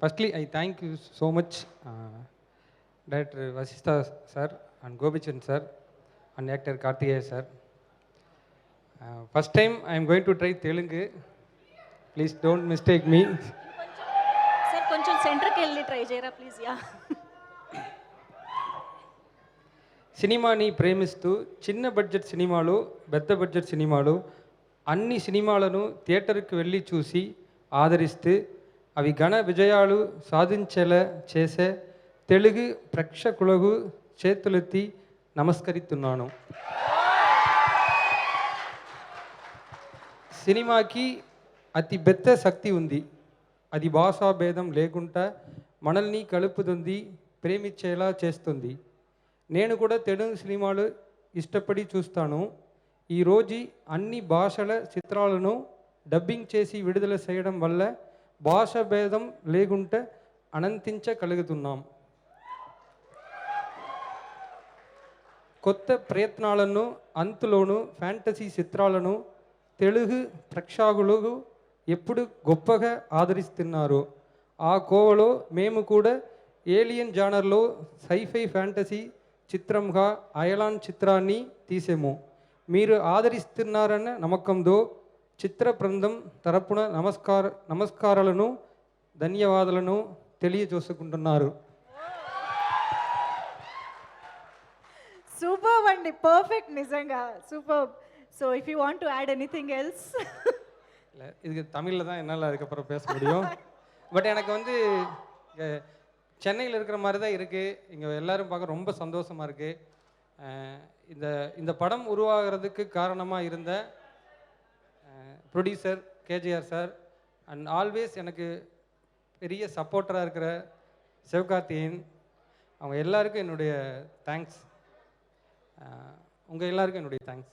Firstly, I thank you so much, Director Vasistha sir and Gobichan sir and actor Karthikeya sir. First time I am going to try Telugu. Please don't mistake me. Sir కొంచెం సెంటర్కి వెళ్ళి try చేయరా please. Yeah సినిమాని ప్రేమిస్తూ చిన్న budget సినిమాలు, పెద్ద budget సినిమాలు అన్ని సినిమాలను థియేటర్కి వెళ్ళి చూసి ఆదరిస్తే అవి ఘన విజయాలు సాధించేలా చేసే తెలుగు ప్రేక్షకులకు చేతులెత్తి నమస్కరిస్తున్నాను. సినిమాకి అతి పెద్ద శక్తి ఉంది. అది భాషా భేదం లేకుండా మనల్ని కలుపుతుంది, ప్రేమించేలా చేస్తుంది. నేను కూడా తెలుగు సినిమాలు ఇష్టపడి చూస్తాను. ఈరోజు అన్ని భాషల చిత్రాలను డబ్బింగ్ చేసి విడుదల చేయడం వల్ల భాష భేదం లేకుండా అనంతించగలుగుతున్నాం. కొత్త ప్రయత్నాలను అంతులోను ఫ్యాంటసీ చిత్రాలను తెలుగు ప్రేక్షకులు ఎప్పుడు గొప్పగా ఆదరిస్తున్నారు. ఆ కోవలో మేము కూడా ఏలియన్ జానర్లో సైఫై ఫ్యాంటసీ చిత్రంగా అయలాన్ చిత్రాన్ని తీసాము. మీరు ఆదరిస్తున్నారన్న నమ్మకంతో చిత్ర బృందం తరపున నమస్కారాలను ధన్యవాదాలను తెలియజేసుకుంటున్నారు. సూపర్ అండి, పర్ఫెక్ట్, నిజంగా super. So if you want to add anything else. இது தமிழில் தான் என்னால் அதுக்கப்புறம் பேச முடியும். பட் எனக்கு வந்து சென்னையில் இருக்கிற மாதிரி தான் இருக்குது. இங்கே எல்லோரும் பார்க்க ரொம்ப சந்தோஷமாக இருக்குது. இந்த படம் உருவாகிறதுக்கு காரணமாக இருந்த producer KGR sir and always எனக்கு பெரிய சப்போர்ட்டராக இருக்கிற சிவகார்த்திகேயன், அவங்க எல்லாருக்கும் என்னுடைய தேங்க்ஸ். உங்கள் எல்லாருக்கும் என்னுடைய தேங்க்ஸ்.